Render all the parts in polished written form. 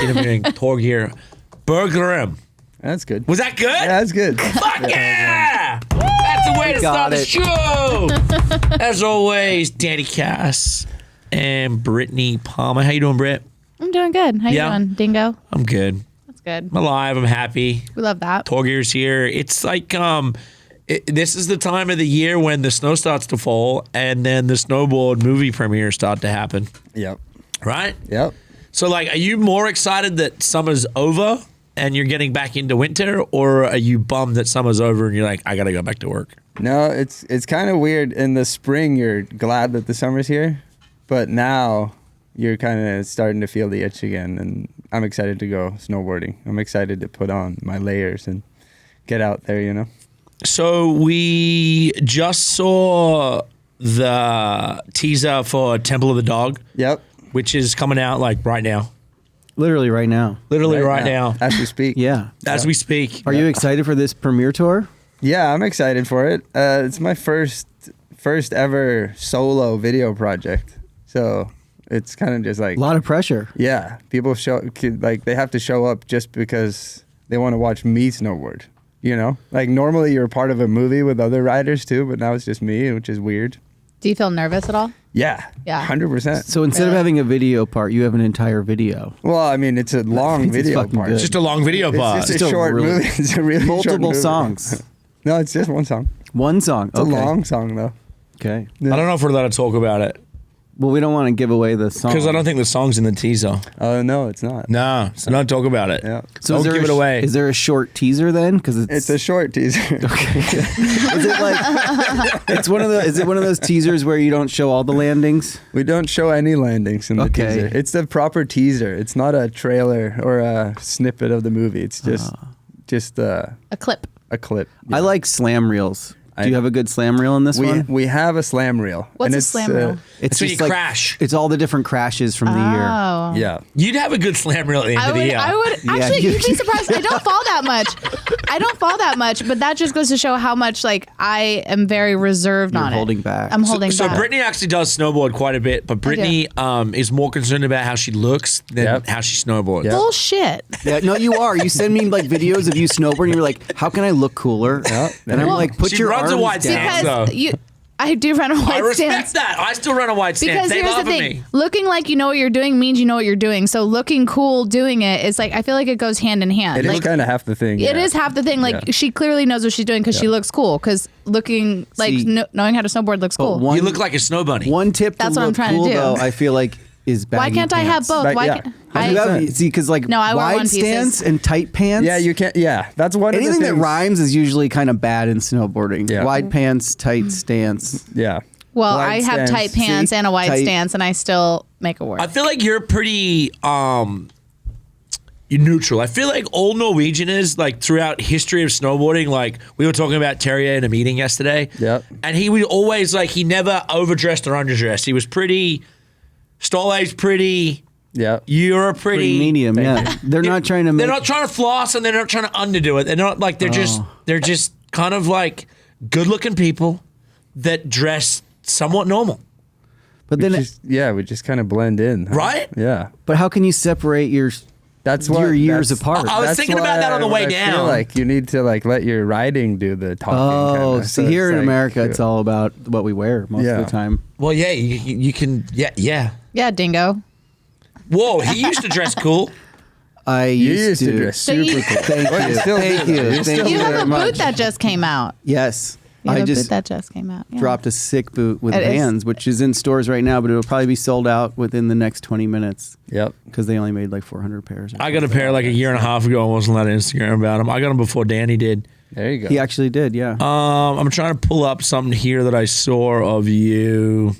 interviewing Torgeir Bergrem. That's good. Was that good? Yeah, that's good. Fuck yeah! That's the way to start the show. As always, Danny Cass and Brittney Palmer. How you doing, Britt? I'm doing good. How you doing, Dingo? I'm good. That's good. I'm alive. I'm happy. We love that. Torgeir's here. It's like this is the time of the year when the snow starts to fall, and then the snowboard movie premieres start to happen. Yep. Right? Yep. So, like, are you more excited that summer's over and you're getting back into winter, or are you bummed that summer's over and you're like, I gotta go back to work? No, it's kind of weird. In the spring, you're glad that the summer's here, but now you're kind of starting to feel the itch again, and I'm excited to go snowboarding. I'm excited to put on my layers and get out there, you know? So we just saw the teaser for Temple of the Dawg. Yep. Which is coming out like right now. Literally right now. Literally right now. As we speak. Yeah. As we speak. Are you excited for this premiere tour? Yeah, I'm excited for it. It's my first ever solo video project. So it's kind of just like... A lot of pressure. Yeah. People they have to show up just because they want to watch me snowboard. You know? Like normally you're part of a movie with other riders too, but now it's just me, which is weird. Do you feel nervous at all? Yeah. Yeah. 100%. So instead of having a video part, you have an entire video. Well, I mean, it's a long video part. good. It's just a long video part. It's just a short movie. It's a really short multiple movie. songs. No, it's just one song. One song. It's a long song, though. Okay. Yeah. I don't know if we're allowed to talk about it. Well, we don't want to give away the song. Because I don't think the song's in the teaser. Oh, no, it's not. No, so don't talk about it. Yeah. So don't give it away. Is there a short teaser then? Because It's a short teaser. Okay. Is it like it's one of the? Is it one of those teasers where you don't show all the landings? We don't show any landings in the Okay. teaser. It's the proper teaser. It's not a trailer or a snippet of the movie. It's just A clip. a clip. I like slam reels. Do you have a good slam reel in this one? We have a slam reel. What's and a it's, slam reel? It's when just you crash. It's all the different crashes from the year. Oh. Yeah. You'd have a good slam reel at the end of the year. I would actually. You'd be surprised. I don't fall that much. But that just goes to show how much like I am very reserved You're on holding it. back. I'm holding So back. Brittney actually does snowboard quite a bit, but Brittney is more concerned about how she looks than how she snowboards. Yep. Bullshit. Yeah, no, you are. You send me like videos of you snowboarding. And you're like, how can I look cooler? Yeah. And I'm like, put She your runs a arms wide down. stance. Because So- I do run a wide I respect stance. that. I still run a wide stance. Because They here's the laugh at thing: me. looking like you know what you're doing means you know what you're doing. So looking cool doing it is like I feel like it goes hand in hand. It is like, kind of half the thing. It is half the thing. Like she clearly knows what she's doing because she looks cool. Because looking like See, knowing how to snowboard looks cool. one- You look like a snow bunny. One tip That's to what I'm look trying to cool, do. though, I feel like, is baggy Why can't I have pants. both? But Why yeah. can't You have, see, because like No, I wear wide one pieces. stance and tight pants. Yeah, you can't. Yeah, that's one of the Anything things. that rhymes is usually kind of bad in snowboarding. Yeah. Wide pants, tight stance. Yeah. Well, Wide I have stance. tight pants See? and a wide Tight. stance, and I still make it work. I feel like you're pretty you're neutral. I feel like all Norwegianers, like throughout history of snowboarding, like we were talking about Terje in a meeting yesterday. Yep. And he was always like, he never overdressed or underdressed. He was pretty, Stolle's pretty, Yeah. you're Pretty medium, yeah. They're not trying to make... They're not trying to floss and they're not trying to underdo it. They're not like, they're just kind of like good looking people that dress somewhat normal. But then, we just kind of blend in. Right? Yeah. but how can you separate your years apart? I was That's thinking about why that on the way I down. feel like you need to like let your riding do the talking. Oh, kinda. see, So here it's in like, America, it's all about what we wear most of the time. Well, yeah, you can, yeah. yeah, Dingo. Whoa, he used to dress cool. I You used to dress So you- super cool. Thank Well, you you. still Thank do, you. though. You Thank still you You have very a much. boot that just came out. Yes. You have I a just boot that just came out. Yeah. dropped a sick boot with It is. Vans, which is in stores right now, but it'll probably be sold out within the next 20 minutes Yep. because they only made like 400 pairs. I got a pair like a year and a half ago. I wasn't on Instagram about them. I got them before Danny did. There you go. He actually did, yeah. I'm trying to pull up something here that I saw of you.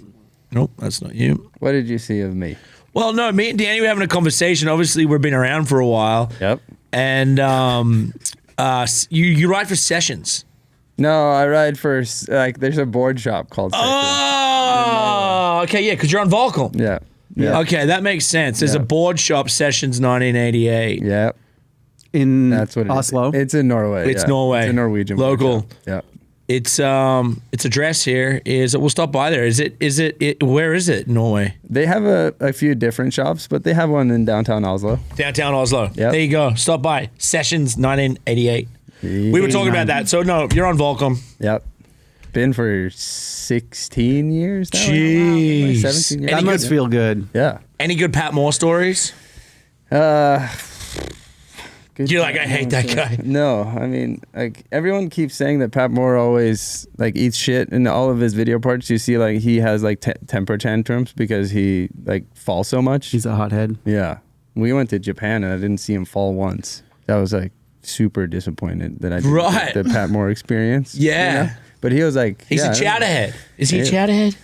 Nope, that's not you. What did you see of me? Well, no, me and Danny were having a conversation. Obviously, we've been around for a while. Yep. And you ride for Sessions. No, I ride for like there's a board shop called. Section. Oh, okay, yeah, because you're on Volcom. Yeah. Yeah. Okay, that makes sense. There's a board shop, Sessions 1988. Yeah. In That's what it is. Oslo. It's in Norway. It's yeah. Norway. It's a Norwegian board Local. shop. Yeah. its address here is. We'll stop by there. Where is it? Norway. They have a few different shops, but they have one in downtown Oslo. Downtown Oslo. Yep. There you go. Stop by. Sessions 1988. We were talking about that. So no, you're on Volcom. Yep. Been for 16 years now. Jeez. Like 17 years. That must feel good. Yeah. Any good Pat Moore stories? Good You're like, I hate that guy. No, I mean, like everyone keeps saying that Pat Moore always like eats shit in all of his video parts. You see, like he has like temper tantrums because he like falls so much. He's a hothead. Yeah, we went to Japan and I didn't see him fall once. That was like super disappointed that I didn't get the Pat Moore experience. Yeah. You know? But he was like, He's a chowderhead. Is he a chowderhead?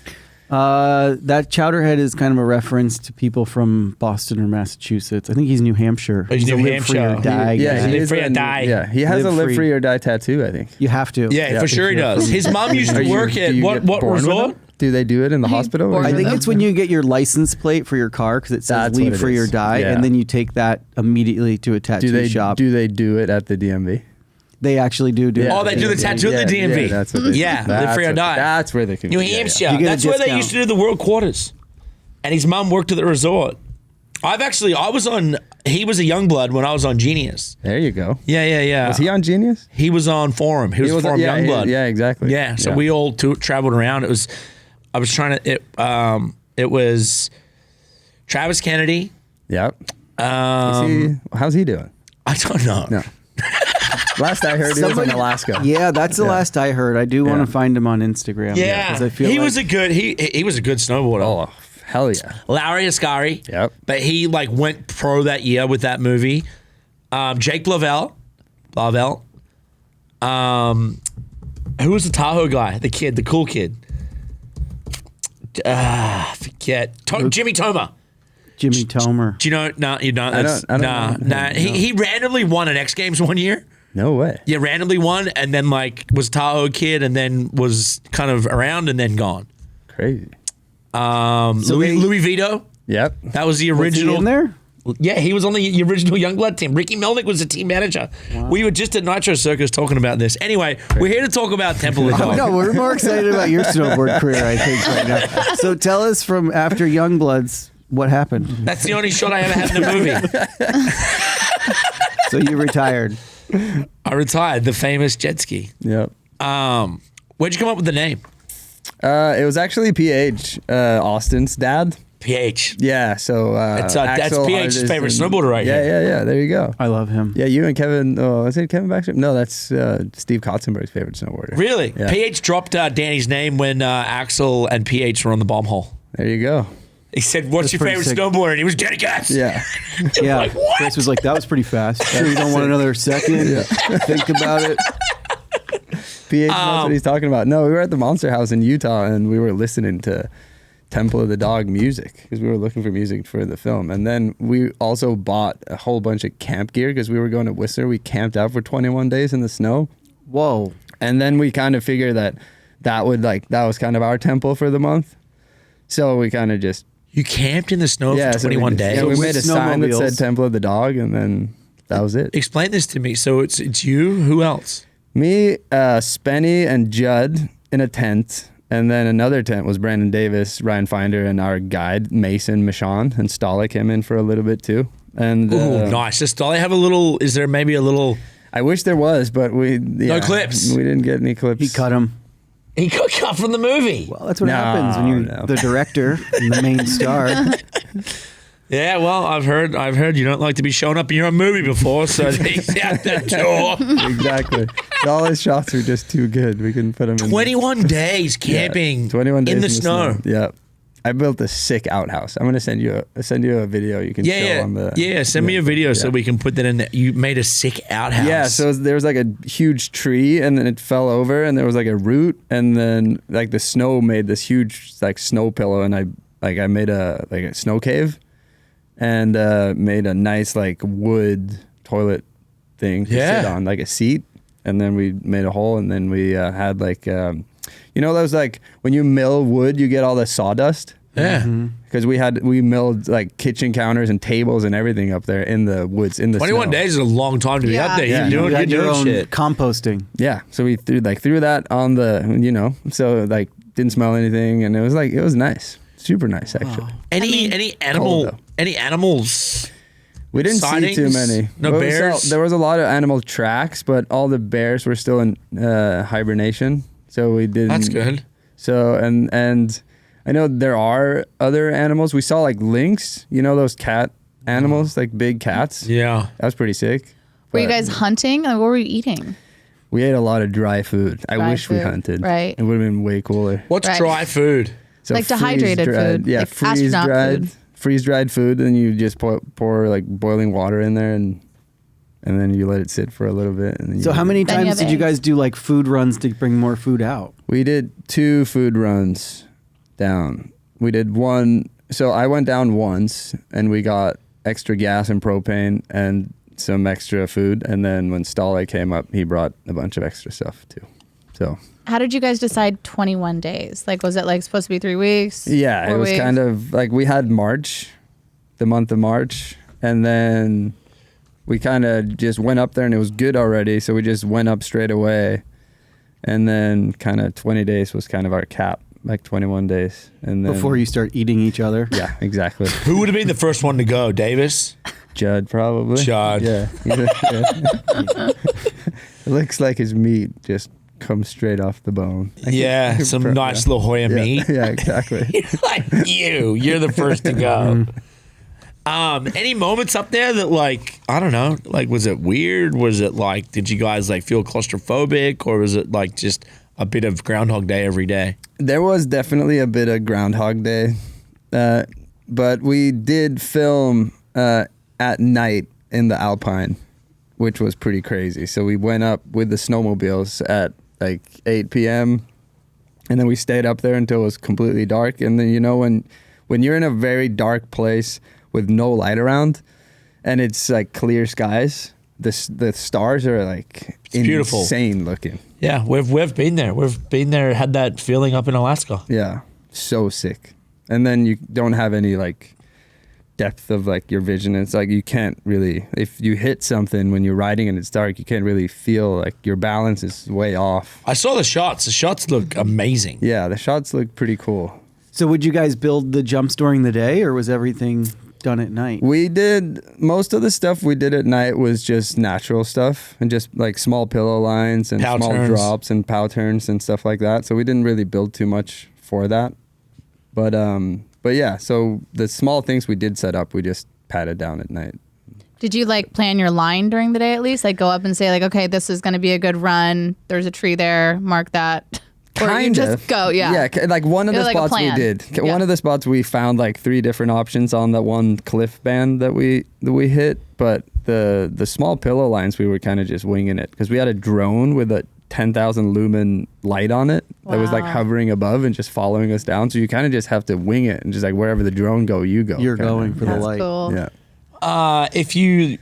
That chowderhead is kind of a reference to people from Boston or Massachusetts. I think he's New Hampshire. Oh, he's New a live Hampshire. free or die Yeah, guy. he Live is free or an- die. Yeah, he has Live a live free. free or die tattoo, I think. You have to. Yeah, for sure he does. His mom used Are to you- work do at you what get born with resort? them? Do they do it in the hospital? born or I with think them. it's when you get your license plate for your car because it says That's leave what it free or is. die, Yeah. and then you take that immediately to a tattoo shop. do they do it at the DMV? They actually do it. Oh, they do the tattoo at the DMV. Yeah, that's what they Yeah, do. live free or die. That's where they can. New yeah, yeah. Hampshire. You get a That's where they discount. used to do the world quarters. And his mum worked at the resort. He was a young blood when I was on Genius. There you go. Yeah. Was he on Genius? He was on Forum. He was Forum yeah, Youngblood. Yeah, exactly. Yeah. So we all traveled around. It was Travis Kennedy. Yep. How's he doing? I don't know. No. Last I heard, he was in Alaska. Yeah, that's the last I heard. I do want Yeah. to find him on Instagram. Yeah. 'cause I feel he like was a good snowboarder. Oh, hell yeah. Larry Ascari. Yep. But he like went pro that year with that movie. Jake Blavel. Who was the Tahoe guy? The kid, the cool kid. Forget. Jimmy Toma. Jimmy Tomer. Do you know? No, you don't. That's, I don't know. Nah. He randomly won an X Games one year. No way. Yeah, randomly won, and then like was a Tahoe kid, and then was kind of around, and then gone. Crazy. Louis Vito. Yep. That was the Was he original. in there? Yeah, he was on the original Youngblood team. Ricky Melnick was the team manager. Wow. We were just at Nitro Circus talking about this. Anyway, we're here to talk about Temple of Dawg. No, we're more excited about your snowboard career, I think, right now. So tell us from after Youngbloods, what happened? That's the only shot I ever had in a movie. So you retired. I retired, the famous jet ski. Yep. Where'd you come up with the name? It was actually PH, Austin's dad. PH. Yeah, so That's Axel, PH's Hardis, favorite and- snowboarder right here. Yeah. There you go. I love him. Yeah, you and Kevin. Oh, is it Kevin Baxter? No, that's Steve Kotzenberg's favorite snowboarder. Really? Yeah. PH dropped Danny's name when Axel and PH were on the bomb hole. There you go. He said, "What's That's your pretty favorite sick. snowboarder?" And he was Danny Cass. Yeah. Yeah. Like, what? Chris was like, that was pretty fast. Sure you don't want another second? Think about it. PH knows what he's talking about. No, we were at the Monster House in Utah and we were listening to Temple of the Dawg music because we were looking for music for the film. And then we also bought a whole bunch of camp gear because we were going to Whistler. We camped out for 21 days in the snow. Whoa. And then we kind of figured that was kind of our temple for the month. So we kind of just You camped in the snow for so 21 we, days. Yeah, we With made a sign that said snowmobiles. Temple of the Dawg, and then that was it. Explain this to me. So it's you. Who else? Me, Spenny, and Judd in a tent, and then another tent was Brandon Davis, Ryan Finder, and our guide Mason Michon, and Stala came in for a little bit too. And Ooh, nice. Does Dolly have a little? Is there maybe a little? I wish there was, but no clips. We didn't get any clips. He cut him. He got cut from the movie. Well, that's what No, happens when you're no. the director and the main star. Yeah, well, I've heard you don't like to be shown up in your own movie before, so he's out the door. Exactly. All his shots were just too good. We couldn't put him in. 21 days camping 21 days in the snow. Yeah. I built a sick outhouse. I'm gonna send you a video you can show on the. Send me a video so Yeah. we can put that in there. You made a sick outhouse. Yeah, so there was like a huge tree, and then it fell over, and there was like a root, and then like the snow made this huge like snow pillow, and I made a snow cave, and made a nice like wood toilet thing to Yeah. sit on, like a seat, and then we made a hole, and then we had like those like when you mill wood, you get all the sawdust. Yeah. Because we milled like kitchen counters and tables and everything up there in the woods in the 21 snow. days is a long time to be up there. Yeah. You're You had your doing own shit. composting. Yeah, so we threw that on the so like didn't smell anything, and it was nice, super nice actually. Any Cold, though. animals? We didn't see too Sightings? many. No Well, bears? there was a lot of animal tracks, but all the bears were still in hibernation, so we didn't. That's good. So and I know there are other animals. We saw like lynx, those cat animals, like big cats. Yeah. That was pretty sick. Were you But guys hunting? Like, what were you eating? We ate a lot of dry food. I Dry wish we food, hunted. right. It would have been way cooler. What's Right. dry food? So Like dehydrated freeze-dried- food, Yeah, like astronaut food. freeze-dried food, and you just pour like boiling water in there, and then you let it sit for a little bit. And then So how many Then you times have did you eggs. guys do like food runs to bring more food out? We did 2 food runs down. We did one. So I went down once, and we got extra gas and propane and some extra food. And then when Stale came up, he brought a bunch of extra stuff too. So How did you guys decide 21 days? Like, was it like supposed to be 3 weeks? yeah, 4 it was weeks? kind of like we had March, the month of March, and then we kind of just went up there, and it was good already. So we just went up straight away, and then kind of 20 days was kind of our cap. Like 21 days, and then Before you start eating each other? yeah, exactly. Who would have been the first one to go? Davis? Judd probably. Judd. Yeah. It looks like his meat just comes straight off the bone. Yeah, some nice little Hoya meat. Yeah, exactly. Like you're the first to go. Any moments up there that like, I don't know, like was it weird? Was it like, did you guys like feel claustrophobic, or was it like just a bit of Groundhog Day every day? There was definitely a bit of Groundhog Day, but we did film at night in the Alpine, which was pretty crazy. So we went up with the snowmobiles at like 8 p.m. and then we stayed up there until it was completely dark. And then when you're in a very dark place with no light around, and it's like clear skies, the stars are like beautiful. Insane looking. Yeah, we've been there. We've been there, had that feeling up in Alaska. Yeah, so sick. And then you don't have any like depth of like your vision. It's like you can't really, if you hit something when you're riding and it's dark, you can't really feel like your balance is way off. I saw the shots. The shots look amazing. Yeah, the shots look pretty cool. So would you guys build the jumps during the day, or was everything done at night? We did, most of the stuff we did at night was just natural stuff and just like small pillow lines and Pow small turns. drops and pow turns and stuff like that. So we didn't really build too much for that. But yeah, so the small things we did set up, we just patted down at night. Did you like plan your line during the day at least? Like go up and say like, okay, this is going to be a good run. There's a tree there. Mark that. Or you Kind just of. go, yeah. Yeah, like one of It the was like a spots we plan. did. Yeah. One of the spots we found like 3 different options on that one cliff band that we hit, but the small pillow lines we were kind of just winging it because we had a drone with a 10,000 lumen light on it that was like Wow. hovering above and just following us down. So you kind of just have to wing it and just like wherever the drone go, you go. You're kinda. going for the That's light. cool. Yeah. If you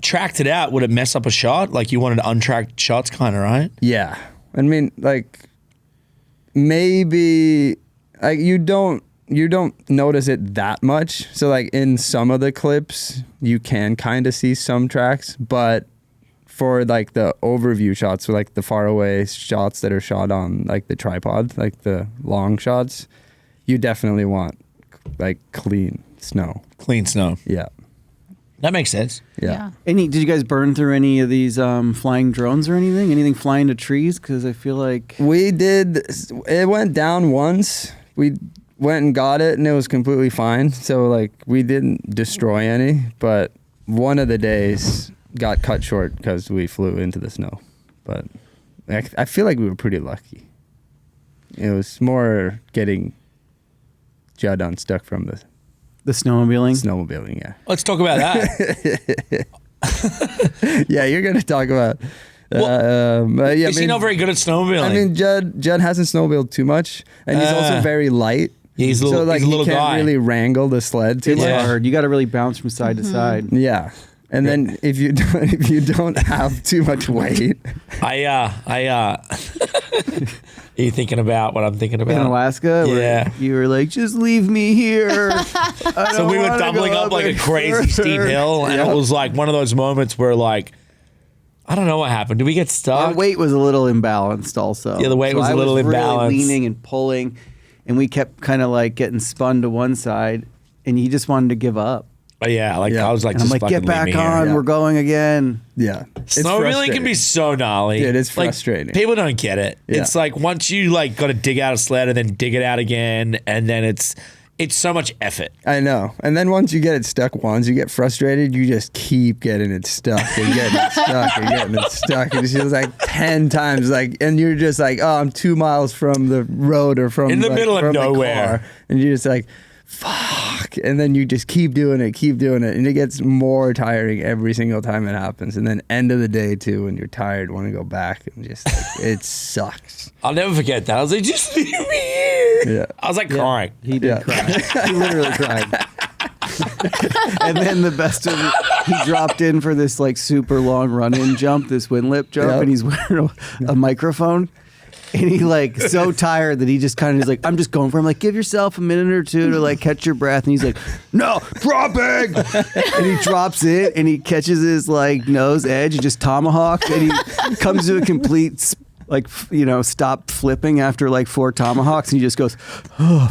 tracked it out, would it mess up a shot? Like you wanted untracked shots, kind of, right? Yeah. I mean, like maybe like you don't notice it that much. So like in some of the clips, you can kind of see some tracks, but for like the overview shots, so like the far away shots that are shot on like the tripod, like the long shots, you definitely want like clean snow. Clean snow. Yeah. That makes sense. Yeah. Did you guys burn through any of these flying drones or anything? Anything flying to trees? Because I feel like We did. It went down once. We went and got it, and it was completely fine. So like we didn't destroy any, but one of the days got cut short because we flew into the snow. But I feel like we were pretty lucky. It was more getting Judd unstuck from the snowmobiling. snowmobiling. Yeah, Let's talk about that. yeah. You're gonna talk about. Yeah, Is he not very good at snowmobiling? I mean, Judd hasn't snowmobiled too much, and he's also very light. Yeah, he's a little- so like he's a little he can't guy. really wrangle the sled too It's much. Yeah. hard. You got to really bounce from side to side. Yeah, And then if you don't have too much weight, Are you thinking about what I'm thinking about? In Alaska, Yeah. where you were like, just leave me here. So we were doubling up like a crazy steep hill, and it was like one of those moments where like, I don't know what happened. Did we get stuck? Our weight was a little imbalanced also. Yeah, the weight was a little I was imbalanced. really leaning and pulling, and we kept kind of like getting spun to one side, and he just wanted to give up. Oh, yeah, like I was like, And I'm just like, fucking get back leave me on, here. we're going again. yeah. It's Snowmobiling can be so gnarly. Dude, it's Like, frustrating. people don't get it. Yeah. It's like once you like got to dig out a sled and then dig it out again, and then it's so much effort. I know. And then once you get it stuck once, you get frustrated, you just keep getting it stuck and getting it stuck and getting it stuck. And it's just like 10 times. Like, and you're just like, oh, I'm 2 miles from the road or from In the like, middle of from the nowhere. car. And you're just like, fuck. And then you just keep doing it. And it gets more tiring every single time it happens. And then end of the day too, when you're tired, want to go back and just like, it sucks. I'll never forget that. I was like, just leave me here. Yeah. I was like crying. He did cry. He literally cried. And then the best of it, he dropped in for this like super long run-in jump, this windlip jump, Yep. and he's wearing a microphone. And he like so tired that he just kind of is like, I'm just going for him. Like, give yourself a minute or two to like catch your breath. And he's like, no, dropping. And he drops it and he catches his like nose edge and just tomahawks. And he comes to a complete stop flipping after like 4 tomahawks. And he just goes, oh.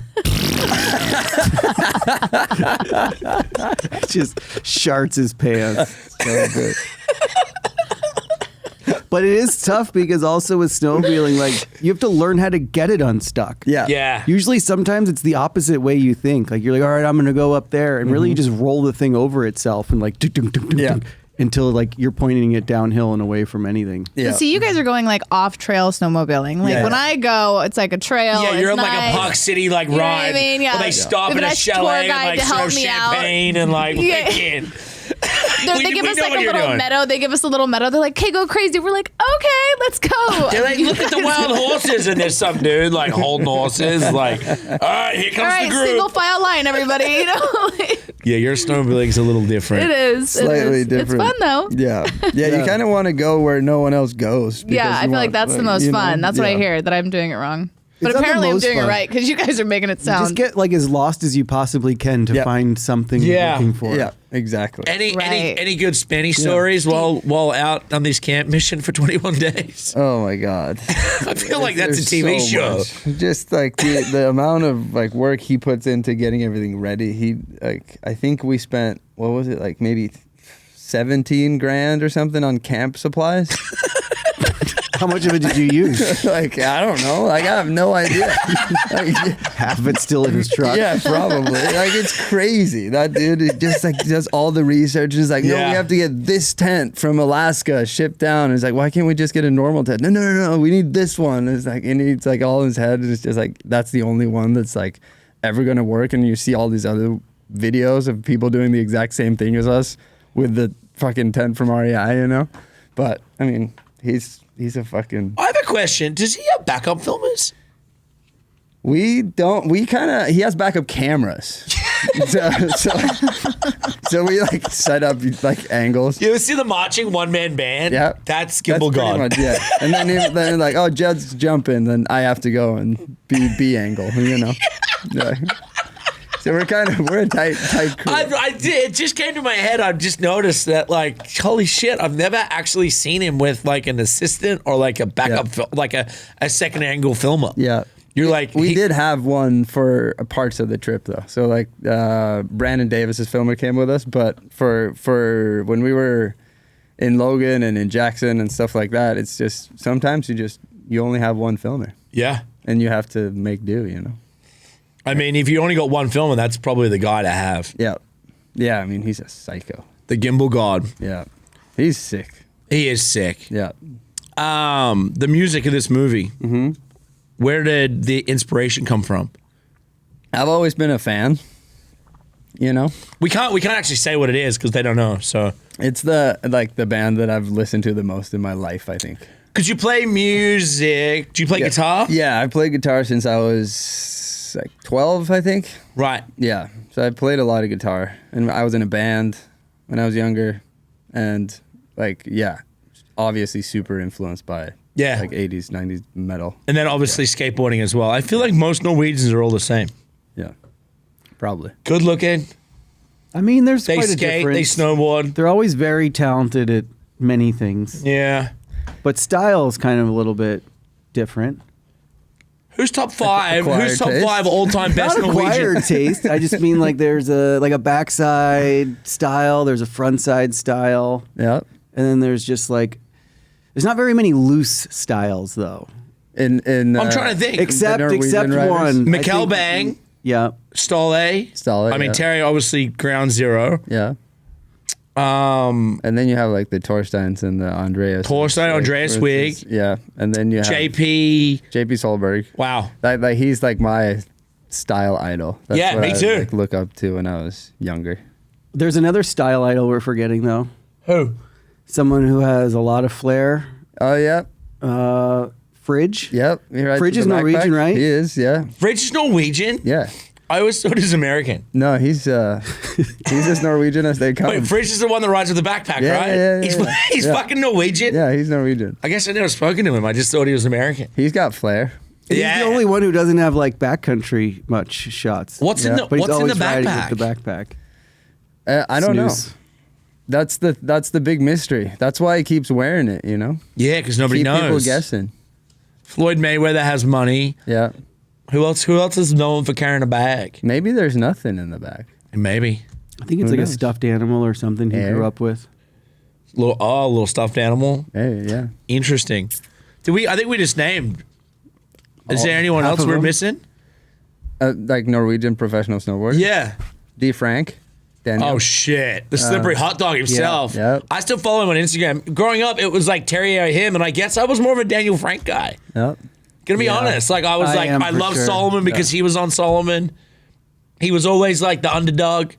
Just sharts his pants. So good. But it is tough because also with snowmobiling, like you have to learn how to get it unstuck. Yeah. Yeah. Usually sometimes it's the opposite way you think. Like you're like, all right, I'm going to go up there. And really you just roll the thing over itself and like Yeah. until like you're pointing it downhill and away from anything. Yeah. So you guys are going like off trail snowmobiling. Like Yeah, when yeah. I go, it's like a trail. Yeah, you're it's in like nice. a Park City like You know what I ride. mean? Yeah. Where they stop We in have a a tour chalet and guide like to serve help me out. champagne and like Yeah. wicked. They give us know like what a you're little doing. meadow. They give us a little meadow. They're like, "Okay, go crazy." We're like, "Okay, let's go." They're like, look at the wild horses, and there's some dude like holding horses. Like, all right, here comes All right, the group. single file line, everybody. You know, Yeah, your snowmobiling's a little different. it is. It Slightly is. different. It's fun though. Yeah. Yeah, you kind of want to go where no one else goes. because Yeah, I you feel like want, that's the most you know, fun. That's what I yeah. hear, that I'm doing it wrong. But It's not the apparently I'm most doing it fun. right because you guys are making it sound. Just get like as lost as you possibly can to Yeah. find something you're Yeah. looking for. Yeah, exactly. Any good Spanish stories while out on this camp mission for 21 days? Oh my God. I feel like that's a There's TV so show. much. Just like the amount of like work he puts into getting everything ready. He like, I think we spent, what was it, like maybe 17 grand or something on camp supplies. How much of it did you use? Like, I don't know. Like, I have no idea. Like, Half of it's still in his truck. yeah, probably. Like, it's crazy. That dude it just like does all the research. He's like, no, Yeah. we have to get this tent from Alaska shipped down. And it's like, why can't we just get a normal tent? No, we need this one. And it's like, and it's like all in his head. And it's just like, that's the only one that's like ever going to work. And you see all these other videos of people doing the exact same thing as us with the fucking tent from REI, you know? But, I mean, he's a fucking... I have a question. Does he have backup filmers? We kind of, he has backup cameras. so we like set up like angles. You ever see the marching one-man band? Yeah. That's Gimbal pretty God. much, yeah. And then like, oh, Jed's jumping, then I have to go and be angle, you know? Yeah. So we're a tight crew. It just came to my head. I've just noticed that, like, holy shit, I've never actually seen him with like an assistant or like a backup, like a second angle filmer. Yeah. You're like, We did have one for parts of the trip though. So like Brandon Davis's filmer came with us, but for when we were in Logan and in Jackson and stuff like that, it's just sometimes you only have one filmer Yeah. and you have to make do, you know. I mean, if you only got one filmer, that's probably the guy to have. Yeah. Yeah, I mean, he's a psycho. The Gimbal God. Yeah. He's sick. He is sick. Yeah. The music of this movie. Mm-hmm. Where did the inspiration come from? I've always been a fan, you know. We can't actually say what it is because they don't know. So It's the band that I've listened to the most in my life, I think. could you play music? Do you play guitar? Yeah, I played guitar since I was like 12, I think. Right. Yeah, so I played a lot of guitar, and I was in a band when I was younger. and like obviously super influenced by like 80s, 90s metal. And then obviously skateboarding as well. I feel like most Norwegians are all the same. Yeah, probably. Good looking. I mean, there's They quite a skate, they difference. snowboard. They're always very talented at many things, Yeah. but style is kind of a little bit different. Who's top five? Acquired Who's top taste? five all-time best Not Norwegian? acquired taste. I just mean like there's a backside style, there's a frontside style, Yeah. and then there's just like there's not very many loose styles though. In I'm trying to think. Except Norwegian riders? one. I Mikkel think- Bang, Yeah. Ståle. Ståle, I mean, yeah. Terje, obviously, ground zero. Yeah. And then you have like the Torsteins and the Andreas. Torstein, like, Andreas for instance. Wig. Yeah. And then you have JP. Solberg. Wow. Like he's like my style idol. That's Yeah, what me I, too. like, look up to when I was younger. There's another style idol we're forgetting though. Who? Someone who has a lot of flair. Oh yeah. Fridge. Yep. You're right. Fridge to is the Norwegian, backpack. right? He is. Yeah. Fridge is Norwegian? Yeah. I always thought he was American. No, he's as Norwegian as they come. Wait, Fridge is the one that rides with the backpack, Yeah, right? yeah, he's yeah. he's Yeah. fucking Norwegian? Yeah, he's Norwegian. I guess I never spoken to him. I just thought he was American. He's got flair. He's Yeah. the only one who doesn't have like backcountry much shots. What's in Yeah. the But he's What's in the always riding backpack? with the backpack. I don't Snooze. know. That's the big mystery. That's why he keeps wearing it. You know, Yeah, because nobody keep people knows. guessing. Floyd Mayweather has money. Yeah. Who else is known for carrying a bag? Maybe there's nothing in the back. Maybe. I think it's Who like knows? a stuffed animal or something he Yeah. grew up with. Little stuffed animal. Hey, yeah. Interesting. I think we just named. Is there anyone half else of we're them? missing? Like Norwegian professional snowboarder. Yeah. D. Frank. Daniel. Oh shit! The slippery hot dog himself. yeah. I still follow him on Instagram. Growing up, it was like Terje or him, and I guess I was more of a Daniel Frank guy. Yep. Gonna be honest. Like I was I like am I for love sure. Solomon because he was on Solomon. He was always like the underdog.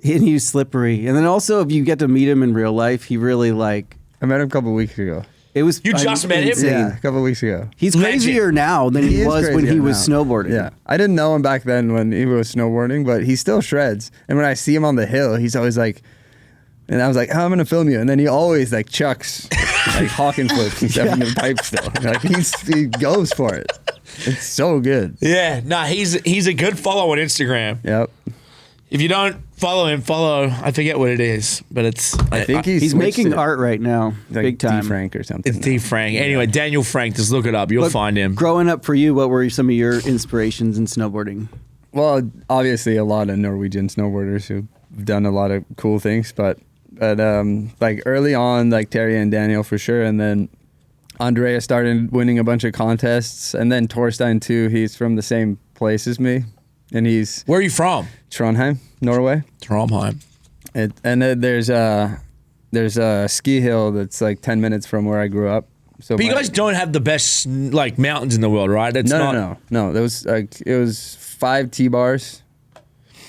And he was slippery. And then also, if you get to meet him in real life, he really like. I met him a couple weeks ago. It was. You just met him? insane. Yeah, a couple weeks ago. He's Legend. crazier now than he is was when crazier he was now. snowboarding. Yeah. I didn't know him back then when he was snowboarding, but he still shreds. And when I see him on the hill, he's always like, and I was like, oh, I'm going to film you. And then he always like chucks like Hawken flips and stuff in the pipe still. Like he goes for it. It's so good. Yeah, nah, he's a good follow on Instagram. Yep. If you don't follow him, I forget what it is, but it's I think He's making art right now, like big time. D. Frank or something. It's D Frank. Anyway, Daniel Frank, just look it up. You'll But find him. Growing up for you, what were some of your inspirations in snowboarding? Well, obviously a lot of Norwegian snowboarders who've done a lot of cool things, but like early on, like Terje and Daniel for sure, and then Andrea started winning a bunch of contests, and then Torstein too. He's from the same place as me, and he's Where are you from? Trondheim, Norway. Trondheim. And then there's a ski hill that's like 10 minutes from where I grew up. So But you guys don't have the best like mountains in the world, right? It's no. There was like it was 5 T-bars,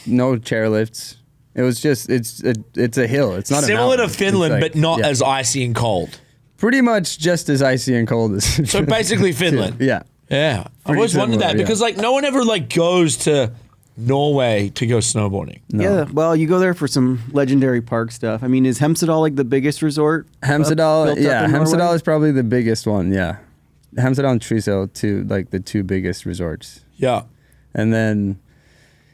no chairlifts. It was just it's a hill. It's not similar a to mountain. Finland, It's like- but not yeah. as icy and cold. pretty much just as icy and cold as. So basically Finland. Yeah. Yeah, I've Pretty always wondered similar, that yeah. because like no one ever like goes to Norway to go snowboarding. No. Yeah, well, you go there for some legendary park stuff. I mean, is Hemsedal like the biggest resort? Hemsedal, built up yeah, in Norway? Hemsedal is probably the biggest one. Yeah, Hemsedal and Trysil, like the 2 biggest resorts. Yeah, And then,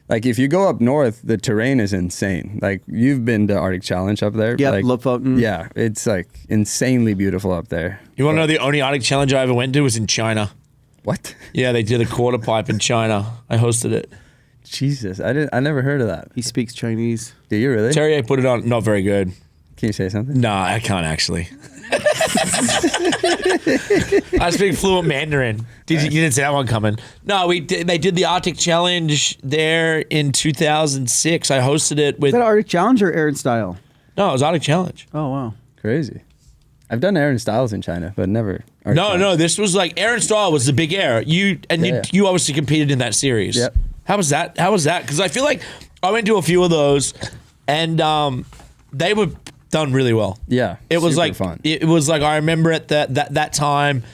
like, if you go up north, the terrain is insane. Like, you've been to Arctic Challenge up there. Yep, like, Lofoten. Yeah, it's like insanely beautiful up there. you want to know the only Arctic challenge I ever went to was in China. What? Yeah, they did a quarter pipe in China. I hosted it. Jesus, I never heard of that. He speaks Chinese. Do you really? Terje put it on. Not very good. Can you say something? Nah, I can't actually. I speak fluent Mandarin. You didn't see that one coming. No, they did the Arctic Challenge there in 2006. I hosted it Is with. that Arctic Challenge or Aaron Style? No, it was Arctic Challenge. Oh, wow. Crazy. I've done Aaron Styles in China, but never. Arctic Challenge. No, this was like Aaron Stahl was the big air. You obviously competed in that series. Yep. How was that? Because I feel like I went to a few of those, and they were done really well. Yeah, It was super like fun. It was like I remember at that time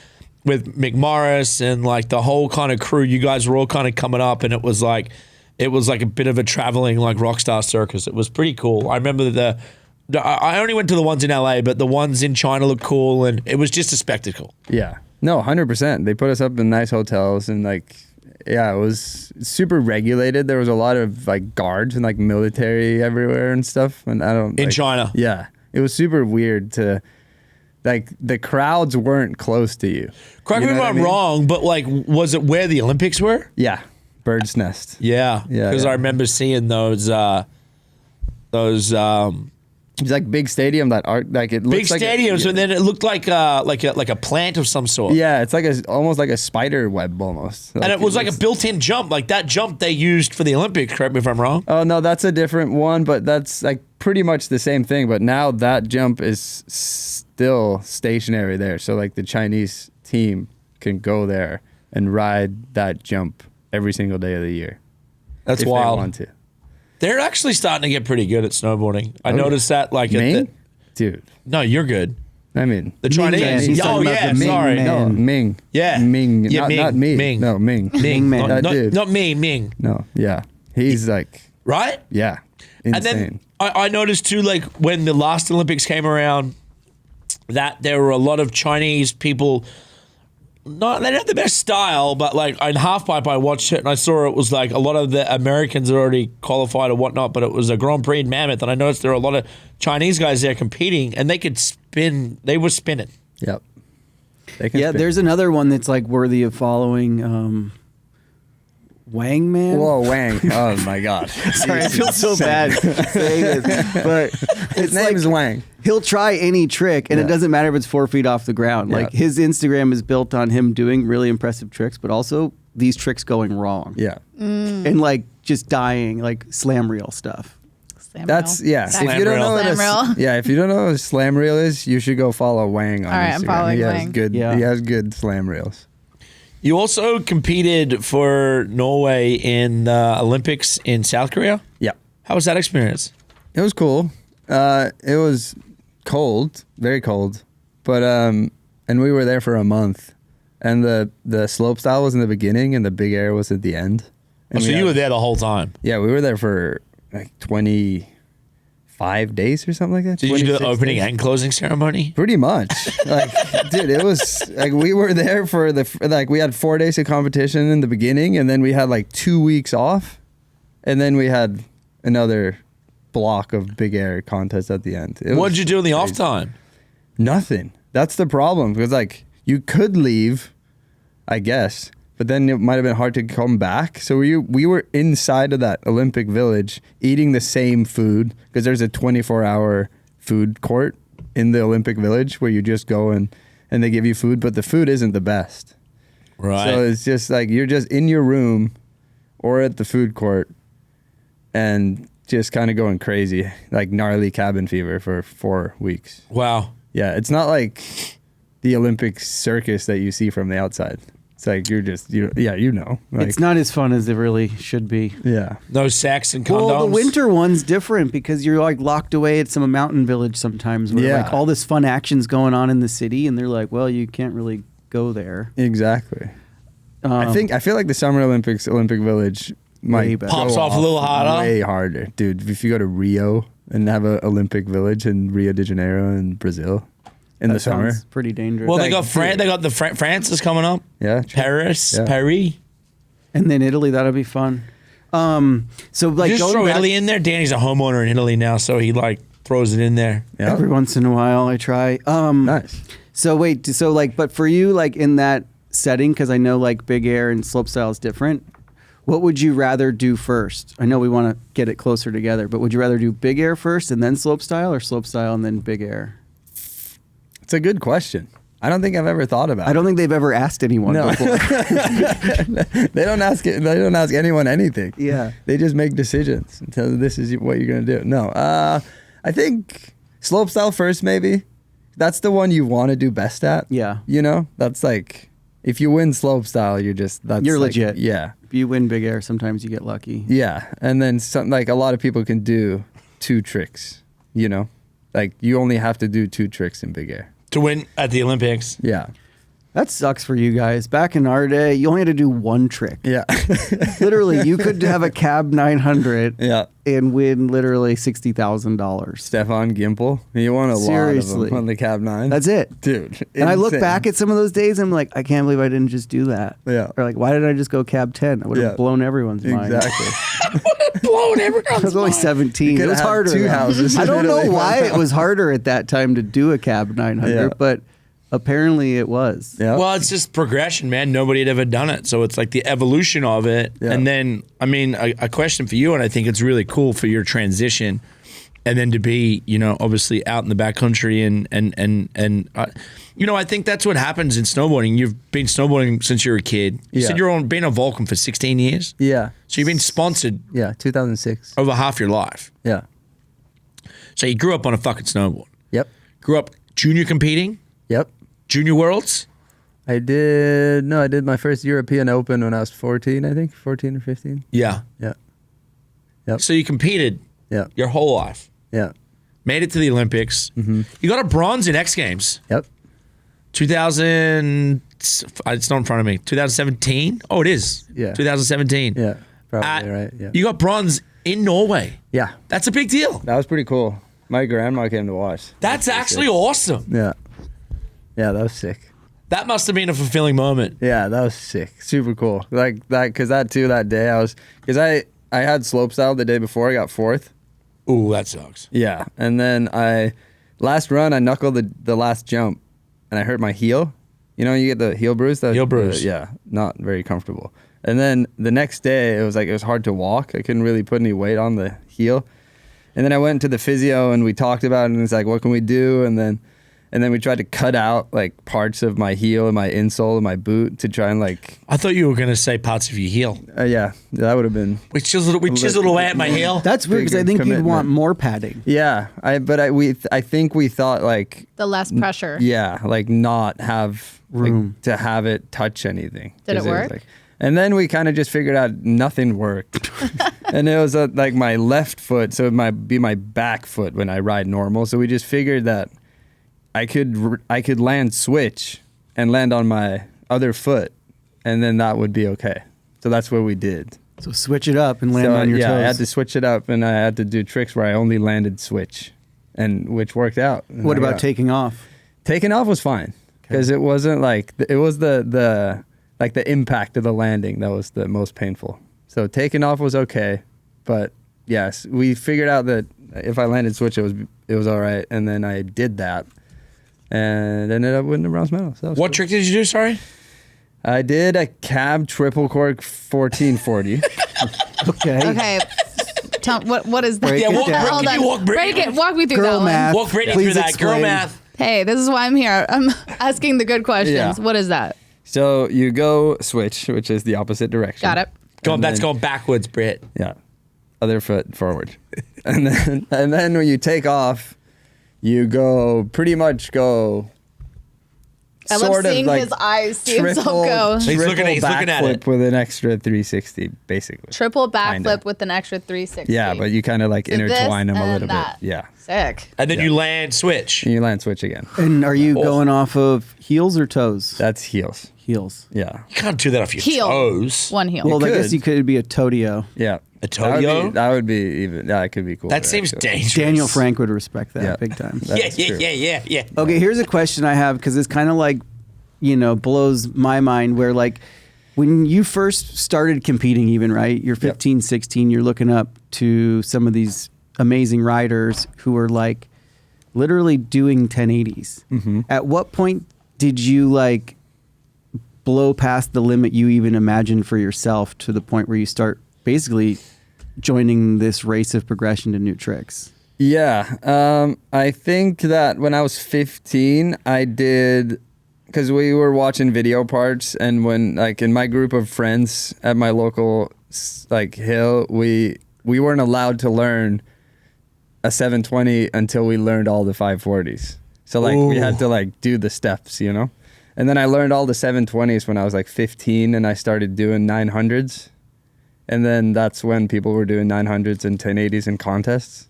with Mick Morris and like the whole kind of crew. You guys were all kind of coming up, and it was like a bit of a traveling like rock star circus. It was pretty cool. I remember I only went to the ones in LA, but the ones in China look cool, and it was just a spectacle. Yeah. No, 100%. They put us up in nice hotels and like, yeah, it was super regulated. There was a lot of like guards and like military everywhere and stuff. And I don't In China. Yeah. It was super weird to like the crowds weren't close to you. Correct me if I'm wrong, but like, was it where the Olympics were? Yeah. Bird's Nest. Yeah. Yeah, Because yeah. I remember seeing those It's like big stadium that art like it big looks like stadiums, and then it looked like a plant of some sort. yeah, it's like almost like a spider web almost. And it was like a built-in jump, like that jump they used for the Olympics. Correct me if I'm wrong. Oh no, that's a different one, but that's like pretty much the same thing. But now that jump is still stationary there, so like the Chinese team can go there and ride that jump every single day of the year. That's if wild. They want to. They're actually starting to get pretty good at snowboarding. I noticed that. Like, Ming? Dude. No, you're good. I mean, The Man. Chinese. He's Oh talking about yeah, the Ming sorry. man. no, Ming. Yeah. Ming. Yeah, not, Ming. not me. Ming. No, Ming. Ming man. That dude. Not me, Ming. No, yeah. He's like, Right? yeah, insane. And then I noticed too, like when the last Olympics came around, that there were a lot of Chinese people. They didn't have the best style, but like in halfpipe, I watched it and I saw it was like a lot of the Americans had already qualified or whatnot, but it was a Grand Prix in Mammoth, and I noticed there were a lot of Chinese guys there competing, and they could spin. They were spinning. Yep. They can Yeah, spin. there's another one that's like worthy of following. Wang Man. Whoa, Wang. Oh my God. Sorry, I feel so bad saying this, but His it's name like is Wang. he'll try any trick, and it Yeah. doesn't matter if it's 4 feet off the ground. Yeah. Like his Instagram is built on him doing really impressive tricks, but also these tricks going wrong. Yeah. And like just dying, like slam reel stuff. Slam That's reel. yeah. Slam If you don't reel. know what Slam reel. if you don't know what a slam reel is, you should go follow Wang on All right, Instagram. I'm following he has Wang. good. Yeah. He has good slam reels. You also competed for Norway in the Olympics in South Korea. Yeah. How was that experience? It was cool. It was cold, very cold, but and we were there for a month, and the slope style was in the beginning and the big air was at the end. And So we you had- were there the whole time. Yeah, we were there for like 25 days or something like that. Did you do the 26 opening days. and closing ceremony? Pretty much. Like, dude, it was like we were there for we had 4 days of competition in the beginning, and then we had like 2 weeks off, and then we had another block of big air contest at the end. It What'd was you do in the off crazy. time? Nothing. That's the problem, because like you could leave, I guess, but then it might have been hard to come back. So we were inside of that Olympic Village eating the same food, because there's a 24-hour food court in the Olympic Village where you just go and they give you food, but the food isn't the best. Right. So it's just like you're just in your room or at the food court and just kind of going crazy, like gnarly cabin fever for 4 weeks. Wow. Yeah, it's not like the Olympic circus that you see from the outside. It's like you know. Like, It's not as fun as it really should be. Yeah. No sex and condoms. Well, the winter one's different because you're like locked away at some mountain village sometimes where Yeah. like all this fun action's going on in the city, and they're like, well, you can't really go there. Exactly. I feel like the Summer Olympics, Olympic Village might Way better. Pops go off a little harder. way harder, dude. If you go to Rio and have an Olympic Village in Rio de Janeiro in Brazil in that the summer, sounds pretty dangerous. Well, like, they got the France is coming up. yeah, true. Paris, Yeah. Paris. And then Italy, that'll be fun. So like Just going throw back, Italy in there. Danny's a homeowner in Italy now, so he like throws it in there. Yeah. every once in a while, I try. Nice. So wait, so like, but for you, like in that setting, because I know like big air and slope style is different. What would you rather do first? I know we want to get it closer together, but would you rather do big air first and then slope style, or slope style and then big air? It's a good question. I don't think I've ever thought about I it. don't think they've ever asked anyone No. before. They don't ask anyone anything. Yeah. They just make decisions and tell you this is what you're gonna do. No, I think slope style first, maybe. That's the one you want to do best at. Yeah. You know, that's like if you win slope style, you're like, legit. Yeah, If you win big air, sometimes you get lucky. yeah. And then some, like a lot of people can do 2 tricks. You know, like you only have to do 2 tricks in big air. To win at the Olympics. Yeah. That sucks for you guys. Back in our day, you only had to do one trick. Yeah. Literally, you could have a cab 900 Yeah. and win literally $60,000. Stefan Gimple. He won a lot of Seriously. them on the Cab 9. That's it. Dude. And I look insane. back at some of those days and I'm like, I can't believe I didn't just do that. Yeah. Or like, why didn't I just go cab 10? I would have Yeah. blown everyone's mind. Exactly. Blowing I everyone's was only mind. 17. It could was have harder. two then. houses I in don't know Italy. why it was harder at that time to do a cab 900, Yeah. but apparently it was. Yeah. Well, it's just progression, man. Nobody had ever done it. So it's like the evolution of it. Yeah. And then, I mean, a question for you, and I think it's really cool for your transition. And then to be, you know, obviously out in the backcountry and you know, I think that's what happens in snowboarding. You've been snowboarding since you were a kid. You Yeah. said you've been on Vulcan for 16 years. Yeah. So you've been sponsored 2006. over half your life. Yeah. So you grew up on a fucking snowboard. Yep. Grew up junior competing, Yep. junior worlds. I did my first European Open when I was 14, I think. 14 or 15. Yeah. Yeah. So you competed Yeah. your whole life. Yeah. Made it to the Olympics. Mm-hmm. You got a bronze in X Games. Yep. 2000. It's not in front of me. 2017. Oh, it is. Yeah. 2017. Yeah. Probably At- right. Yeah. You got bronze in Norway. Yeah. That's a big deal. That was pretty cool. My grandma came to watch. That's actually awesome. Yeah. Yeah, that was sick. That must have been a fulfilling moment. Yeah, that was sick. Super cool. Like that, because that day I had slopestyle the day before. I got fourth. Ooh, that sucks. Yeah, and then last run I knuckled the last jump, and I hurt my heel. You know, you get the heel bruise. Heel bruise. Yeah, not very comfortable. And then the next day it was hard to walk. I couldn't really put any weight on the heel. And then I went to the physio and we talked about it, and it's like, what can we do? And then we tried to cut out like parts of my heel and my insole and my boot to try and like, I thought you were going to say parts of your heel. yeah, that would have been, We chiseled away at my heel. That's weird because I Bigger think you'd commitment. want more padding. yeah. I think we thought like, The less pressure. yeah, like not have Room. like, to have it touch anything. Did it 'Cause was, work? like- and then we kind of just figured out nothing worked. And it was like my left foot, so it might be my back foot when I ride normal. So we just figured that I could land switch and land on my other foot, and then that would be okay. So that's what we did. So switch it up and land So on your yeah, toes. I had to switch it up, and I had to do tricks where I only landed switch, and which worked out. And What I about got- taking off? taking off was fine because it wasn't like it was the impact of the landing that was the most painful. So taking off was okay, but yes, we figured out that if I landed switch, it was all right, and then I did that, and ended up winning the bronze medal. So that was What cool. trick did you do? Sorry. I did a cab triple cork 1440. Okay. Okay. Tell what is that? Break Yeah, it walk, down. Hold can on. you walk Brittney? Walk me through Girl that one. math. Walk Brittney Please through that. Girl explain. math. Hey, this is why I'm here. I'm asking the good questions. Yeah. What is that? So you go switch, which is the opposite direction. Got it. That's going backwards, Britt. Yeah. Other foot forward. and then when you take off, you pretty much go I love seeing his eyes see himself go. He's looking at backflip it. with an extra 360, basically. Triple backflip Kinda. with an extra 360. Yeah, but you kind of like So this intertwine them a and little that. bit. Yeah. Sick. And then you land switch. And you land switch again. And are you Oh. going off of heels or toes? That's heels. Heels. Yeah. You can't do that off your Heel. toes. One heel. Well, I could. guess you could be a todio. Yeah. A Toyo? That would be even. That could be cool. That seems actually. dangerous. Daniel Frank would respect that Yeah. big time. That's true. Yeah. Okay, here's a question I have because it's kind of like, blows my mind where like when you first started competing even, right? You're 15, 16, you're looking up to some of these amazing riders who are like literally doing 1080s. Mm-hmm. At what point did you like blow past the limit you even imagined for yourself to the point where you start basically joining this race of progression to new tricks? Yeah. I think that when I was 15, I did, because we were watching video parts, and when like in my group of friends at my local like hill, we weren't allowed to learn a 720 until we learned all the 540s. So like we had to like do the steps, And then I learned all the 720s when I was like 15, and I started doing 900s. And then that's when people were doing 900s and 1080s in contests.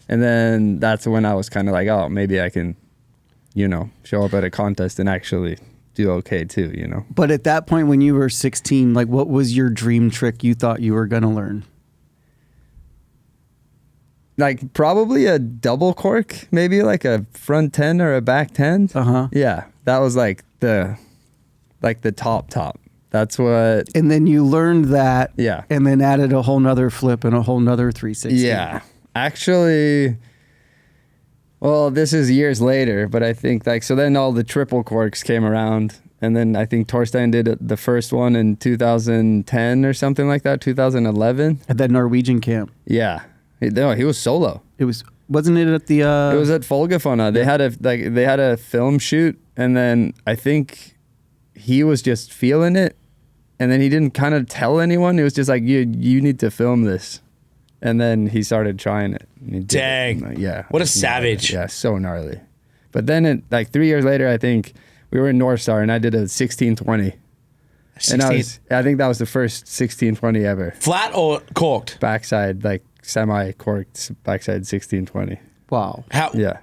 And then that's when I was kind of like, oh, maybe I can, show up at a contest and actually do okay too, you know. But at that point, when you were 16, like, what was your dream trick you thought you were gonna learn? Like probably a double cork, maybe like a front 10 or a back 10. Yeah, that was like the top. That's what. And then you learned that. Yeah. And then added a whole nother flip and a whole nother 360. Yeah, actually. Well, this is years later, but I think like so. Then all the triple corks came around, and then I think Torstein did the first one in 2010 or something like that, 2011 At that Norwegian camp. Yeah. No, he was solo. Wasn't it at the It was at Folgefonna. They had a film shoot, and then I think he was just feeling it, and then he didn't kind of tell anyone. It was just like you need to film this, and then he started trying it. And he did Dang. it. Yeah. What a savage. Yeah, so gnarly. But then like 3 years later, I think we were in North Star, and I did a 1620. And I think that was the first 1620 ever. Flat or corked? Backside, like semi-corked backside 1620. Wow. How? Yeah.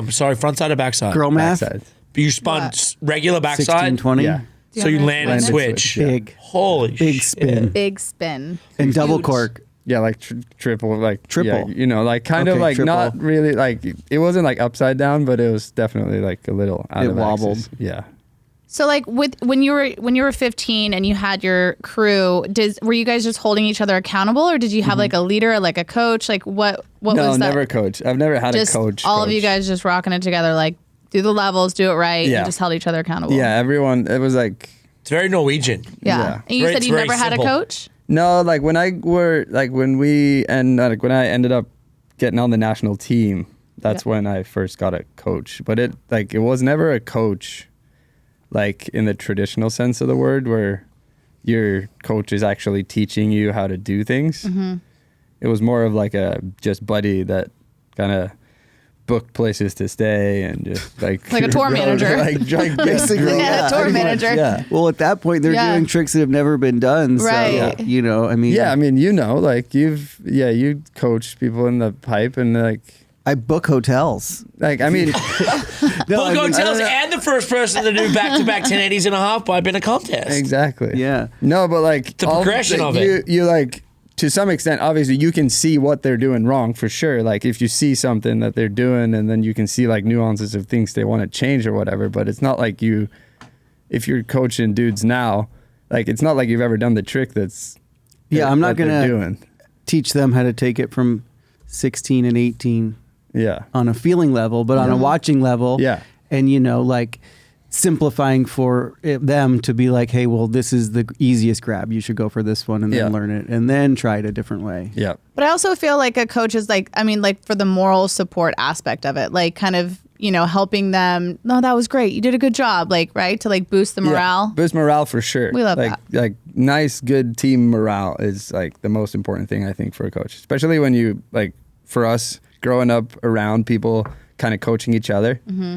Sorry, front side or backside? Girl math? Backside. You spun regular backside? 1620? Yeah. So you land and Landed switch. switch, yeah. Big. Holy Big shit. spin. Big spin. And double Huge. cork. Yeah, like triple, like Triple. Yeah, you know, like kind of Okay, like triple. not really like it wasn't like upside down, but it was definitely like a little out It of wobbled. axis. Yeah. So like when you were 15 and you had your crew, were you guys just holding each other accountable, or did you have like a leader, like a coach? Like what No, was that? never coach. I've never had Just a coach. all of you guys just rocking it together, like do the levels, do it right, Yeah. and just held each other accountable. Yeah, everyone. It was like It's very Norwegian. Yeah. Yeah. And you said It's you very never had a simple. coach? no, like when I ended up getting on the national team, that's Yeah. when I first got a coach. But it was never a coach, like in the traditional sense of the word, where your coach is actually teaching you how to do things. Mm-hmm. It was more of like a just buddy that kind of booked places to stay and just like Like a tour manager. Basically, Yeah, tour pretty much, manager. Yeah. Well, at that point, they're Yeah. doing tricks that have never been done. So, Right. you know, I mean, Yeah, I mean, you know, like you coach people in the pipe and I book hotels. I mean, No, Book I mean, hotels and the first person to do back-to-back 1080s and a half pipe in a contest. exactly. Yeah. No, but like The progression of it. You like to some extent, obviously, you can see what they're doing wrong for sure. Like if you see something that they're doing, and then you can see like nuances of things they want to change or whatever. But it's not like if you're coaching dudes now, like it's not like you've ever done the trick that's I'm not that they're gonna doing. teach them how to take it from 16 and 18 Yeah. on a feeling level, but on a watching level. Yeah. And, you know, like simplifying for them to be like, hey, well, this is the easiest grab. You should go for this one and then Yeah. learn it and then try it a different way. Yeah. But I also feel like a coach is like, I mean, like for the moral support aspect of it, like kind of, you know, helping them. No, that was great. You did a good job. Like, right. To like boost the morale. Yeah. Boost morale for sure. We love like, that. Like nice, good team morale is like the most important thing I think for a coach, especially when you like for us growing up around people kind of coaching each other. Mm-hmm.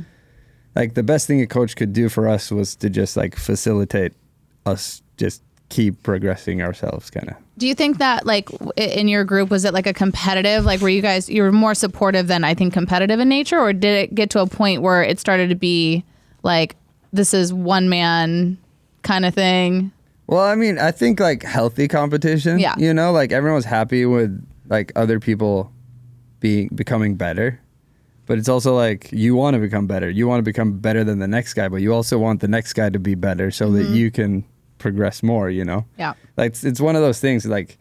Like the best thing a coach could do for us was to just like facilitate us just keep progressing ourselves kind of. Do you think that like in your group, was it like a competitive, like were you were more supportive than I think competitive in nature, or did it get to a point where it started to be like, this is one man kind of thing? Well, I mean, I think like healthy competition, Yeah. you know, like everyone's happy with like other people becoming better. But it's also like you want to become better. You want to become better than the next guy, but you also want the next guy to be better so that you can progress more, you know? Yeah. Like it's one of those things like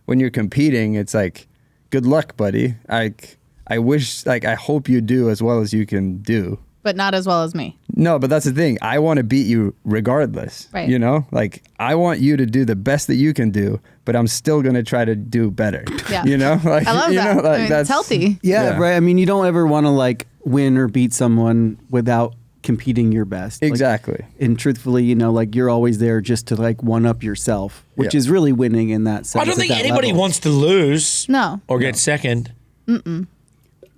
when you're competing, it's like, good luck, buddy. I wish, like, I hope you do as well as you can do. But not as well as me. No, but that's the thing. I want to beat you regardless. Right. You know? Like, I want you to do the best that you can do, but I'm still going to try to do better. Yeah. You know? Like, I love you that. know, like, I mean, that's it's healthy. Yeah, right. I mean, you don't ever want to like win or beat someone without competing your best. Like, Exactly. and truthfully, you know, like you're always there just to like one up yourself, which Yeah. is really winning in that sense. I don't at think that anybody level. wants to lose. No. Or get second.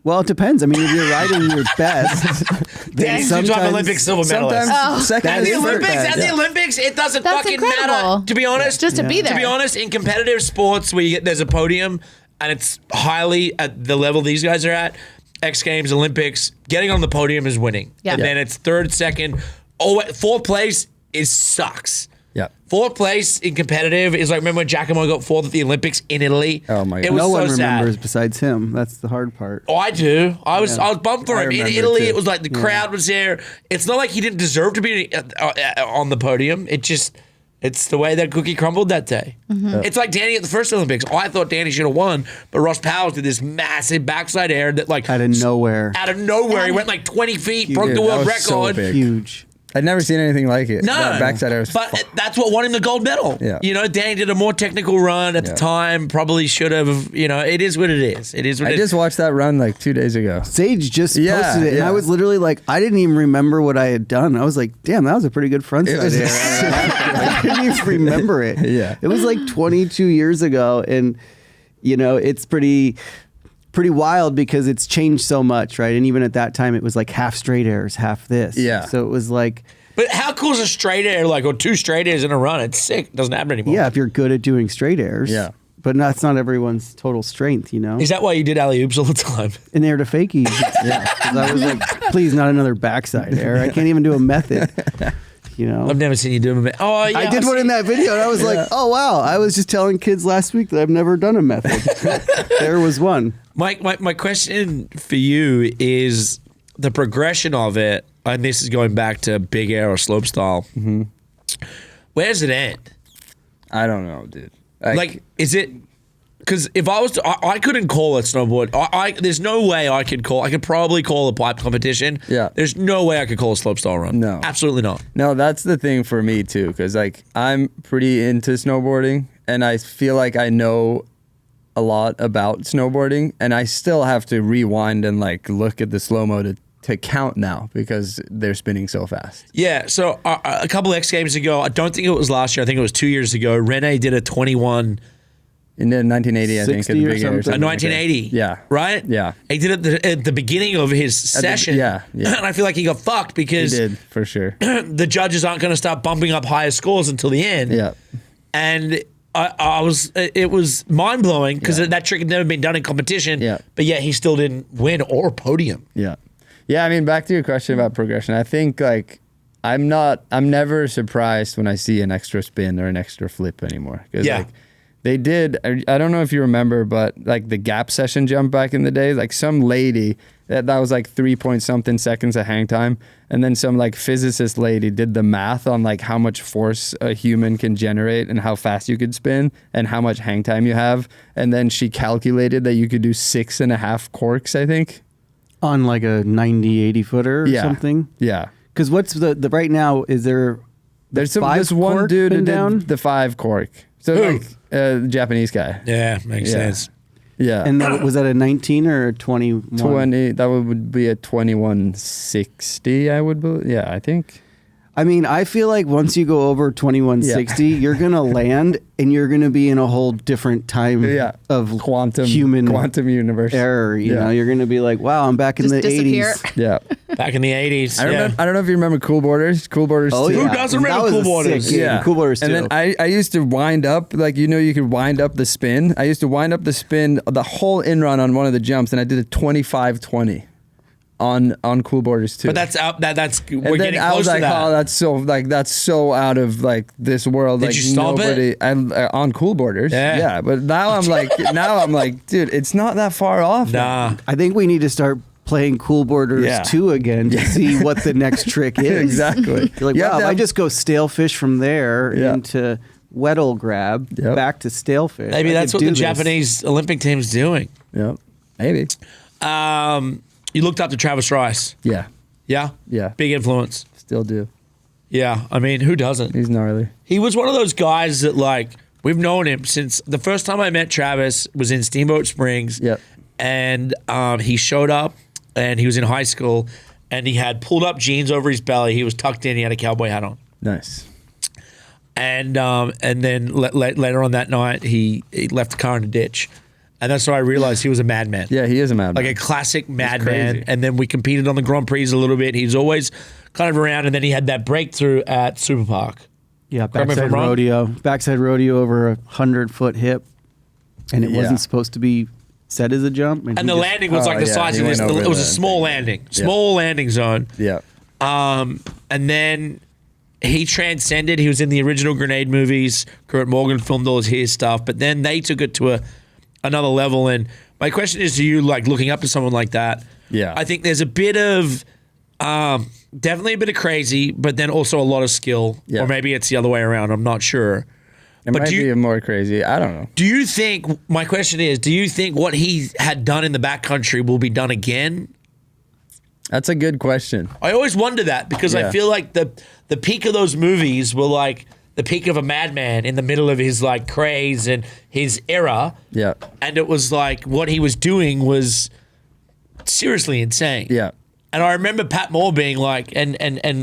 Well, it depends. I mean, if you're riding your best, Danny's two-time sometimes- Olympic silver medalist. Sometimes second At That the is is Olympics, bad, at the yeah. Olympics, it doesn't That's fucking incredible. matter. To be honest, Just to be there. To be honest, in competitive sports where there's a podium and it's highly at the level these guys are at, X Games, Olympics, getting on the podium is winning. Yeah. And then it's third, second, fourth place sucks. Yeah. Fourth place in competitive is like, remember when Giacomo got fourth at the Olympics in Italy? Oh my God. It was No one so sad. remembers besides him. That's the hard part. Oh, I do. I was bummed for I him. In remember Italy, too. it was like the crowd was there. It's not like he didn't deserve to be on the podium. It's the way that cookie crumbled that day. It's like Danny at the first Olympics. I thought Danny should have won, but Ross Powers did this massive backside air that like Out of nowhere. Out of nowhere, he went like 20 feet, broke did. the That world was so record. big. Huge. I'd never seen anything like it. No, That backside air was but that's what won him the gold medal. Yeah. You know, Danny did a more technical run at the time. Probably should have. You know, it is what it is. It is what I it just is. watched that run like 2 days ago. Sage just Yeah, posted it, and yeah. I was literally like, I didn't even remember what I had done. I was like, damn, that was a pretty good frontside was- air. I didn't even remember it. Yeah. It was like 22 years ago, and you know, it's pretty wild because it's changed so much, right? And even at that time, it was like half straight airs, half this. Yeah. So it was like, But how cool is a straight air, like, or two straight airs in a run? It's sick. It doesn't happen anymore. yeah, if you're good at doing straight airs. Yeah. But that's not everyone's total strength, you know? Is that why you did alley-oops all the time? In air to fakies. Yeah. 'Cause I was like, please, not another backside air. I can't even do a method. You know? I've never seen you do a Oh, yeah. I did one in that video, and I was like, oh, wow. I was just telling kids last week that I've never done a method. There was one. My question for you is the progression of it, and this is going back to big air or slope style. Mm-hmm. Where does it end? I don't know, dude. Like, is it? Because if I was to, I couldn't call a snowboard. There's no way I could call. I could probably call a pipe competition. Yeah. There's no way I could call a slopestyle run. No. Absolutely not. No, that's the thing for me too, because like I'm pretty into snowboarding, and I feel like I know a lot about snowboarding, and I still have to rewind and like look at the slow-mo to count now because they're spinning so fast. Yeah. So a couple X Games ago, I don't think it was last year. I think it was 2 years ago. Rene did a 21. In 1980, I think, at 60 the or big air. something. something like that. 1980. Yeah. Right? Yeah. He did it at the beginning of his session. yeah. And I feel like he got fucked He because did, for sure. the judges aren't going to start bumping up higher scores until the end. Yeah. And it was mind blowing because that trick had never been done in competition. Yeah. But yet he still didn't win or podium. Yeah. Yeah, I mean, back to your question about progression. I think like I'm never surprised when I see an extra spin or an extra flip anymore. 'Cause, Yeah. like, they did, I don't know if you remember, but like the gap session jump back in the day, like some lady, that was like 3-point-something seconds of hang time. And then some like physicist lady did the math on like how much force a human can generate and how fast you could spin and how much hang time you have. And then she calculated that you could do 6.5 corks, I think. On like a 90, 80 footer or something. Yeah. Because what's the right now, is there There's five this one cork dude who been did down? the 5 cork. So Who? like Japanese guy. Yeah, makes Yeah. sense. Yeah. And was that a 19 or a 21? 20, that would be a 2160, I would believe. Yeah, I think. I mean, I feel like once you go over 2160, you're going to land and you're going to be in a whole different time of Quantum universe. error. You Yeah. know, you're going to be like, wow, I'm back in Just the disappear. 80s. Yeah. Back in the 80s. I don't know if you remember Cool Borders. Cool Borders Oh, 2. yeah. Who doesn't remember That was Cool a Borders? sick game. Yeah. Cool Borders 2. And then I used to wind up, like, you know, you could wind up the spin. I used to wind up the spin, the whole in run on one of the jumps, and I did a 25-20 on Cool Borders 2. But that's out. That's we're And then getting I close was to like, that. oh, that's so out of like this world. Did like you stop it? On Cool Borders. Yeah. But now I'm like, dude, it's not that far off. Nah. I think we need to start playing Cool Borders Yeah. 2 again to see what the next trick is. Exactly. You're like, You have wow, to if I have- just go stale fish from there Yeah. into Weddle grab, Yep. back to stale fish. Maybe I that's could what the do this. Japanese Olympic team's doing. Yeah. Maybe. You looked up to Travis Rice. Yeah. Yeah? Yeah. Big influence. Still do. Yeah. I mean, who doesn't? He's gnarly. He was one of those guys that, like, we've known him since the first time I met Travis was in Steamboat Springs. Yep. And he showed up, and he was in high school, and he had pulled up jeans over his belly. He was tucked in. He had a cowboy hat on. Nice. And then later on that night, he left the car in a ditch. And that's when I realized he was a madman. Yeah, he is a madman. Like a classic madman. crazy. And then we competed on the Grand Prix a little bit. He's always kind of around. And then he had that breakthrough at Super Park. Yeah, Correct me if I'm backside rodeo over a 100-foot hip, and it Yeah. wasn't supposed to be set as a jump. And he the just- landing was like the yeah, size he of this. went over It was a the small thing. landing. Small landing zone. Yeah. And then he transcended. He was in the original Grenade movies. Kurt Morgan filmed all his stuff, but then they took it to another level. And my question is to you, like looking up to someone like that. Yeah. I think there's a bit of, definitely a bit of crazy, but then also a lot of skill. Yeah. Or maybe it's the other way around. I'm not sure. It might be more crazy. I don't know. Do you think, my question is, do you think what he had done in the backcountry will be done again? That's a good question. I always wonder that because I feel like the peak of those movies were like the peak of a madman in the middle of his like craze and his era. Yeah. And it was like what he was doing was seriously insane. Yeah. And I remember Pat Moore being like, and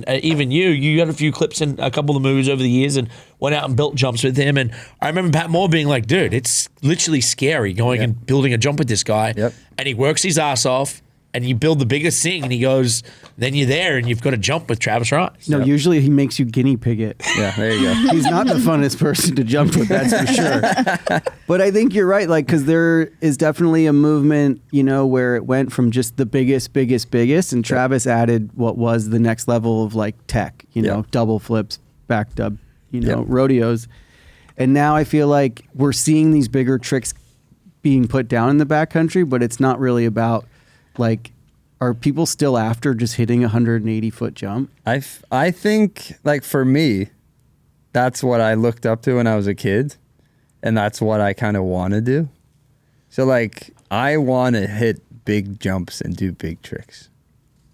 even you had a few clips in a couple of the movies over the years and went out and built jumps with him. And I remember Pat Moore being like, dude, it's literally scary going and building a jump with this guy. Yep. And he works his ass off and you build the biggest thing and he goes, then you're there and you've got to jump with Travis Rice. No, usually he makes you guinea pig it. Yeah, there you go. He's not the funnest person to jump with, that's for sure. But I think you're right, like, because there is definitely a movement, you know, where it went from just the biggest, and Travis added what was the next level of like tech, you know, double flips, back dub, you know, rodeos. And now I feel like we're seeing these bigger tricks being put down in the backcountry, but it's not really about like, are people still after just hitting a 180-foot jump? I think, like, for me, that's what I looked up to when I was a kid, and that's what I kind of want to do. So, like, I want to hit big jumps and do big tricks.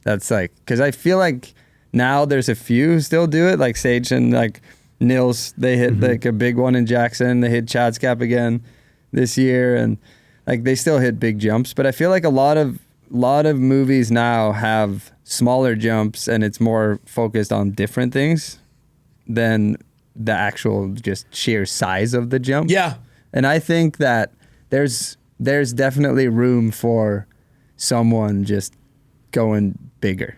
That's, like, because I feel like now there's a few who still do it, like Sage and, like, Nils. They hit, like, a big one in Jackson. They hit Chad's Cap again this year, and, like, they still hit big jumps. But I feel like a lot of movies now have smaller jumps and it's more focused on different things than the actual just sheer size of the jump. Yeah. And I think that there's definitely room for someone just going bigger.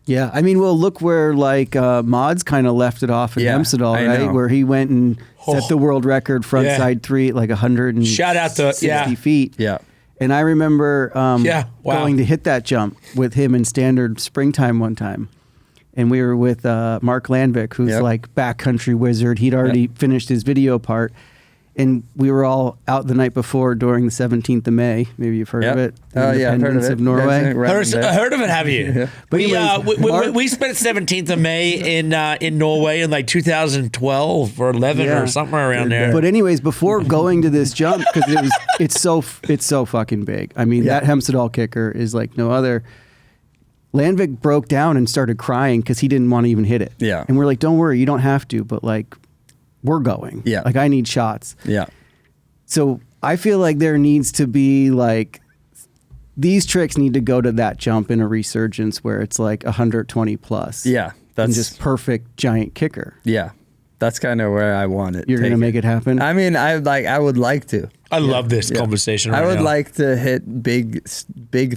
Yeah, I mean, well, look where like Mods kind of left it off in Hemsedal, right? know. Where he went and set the world record frontside three at like 160 Shout out to feet. Yeah. And I remember going to hit that jump with him in standard springtime one time. And we were with Mark Landvik, who's like backcountry wizard. He'd already finished his video part. And we were all out the night before during the 17th of May. Maybe you've heard of it. Oh, yeah, I've heard of it. Of Norway. Heard of it, have you? Yeah. But we spent 17th of May in Norway in like 2012 or 11 or something around there. But anyways, before going to this jump, because it's so fucking big. I mean, that Hemsedal kicker is like no other. Landvik broke down and started crying because he didn't want to even hit it. Yeah. And we're like, don't worry, you don't have to, but like, we're going. Yeah. Like, I need shots. Yeah. So I feel like there needs to be like, these tricks need to go to that jump in a resurgence where it's like 120 plus. Yeah. And just perfect giant kicker. Yeah. That's kind of where I want it. You're going to make it happen? I mean, I would like to. I love this conversation right I would now. like to hit big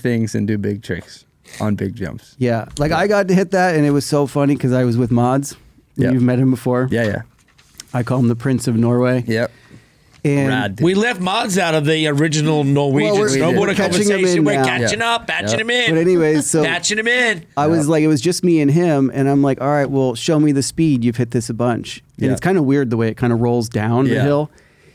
things and do big tricks on big jumps. Yeah. Like I got to hit that and it was so funny because I was with Mods. Yeah. You've met him before. Yeah, yeah. I call him the Prince of Norway. Yep. And Rad, dude. We left Mods out of the original Norwegian Well, we're snowboarder catching him conversation. in We're now. catching up, batching him in. But anyways, so Batching him in. I was like, it was just me and him, and I'm like, all right, well, show me the speed. You've hit this a bunch. And Yeah. it's kind of weird the way it kind of rolls down the Yeah. hill.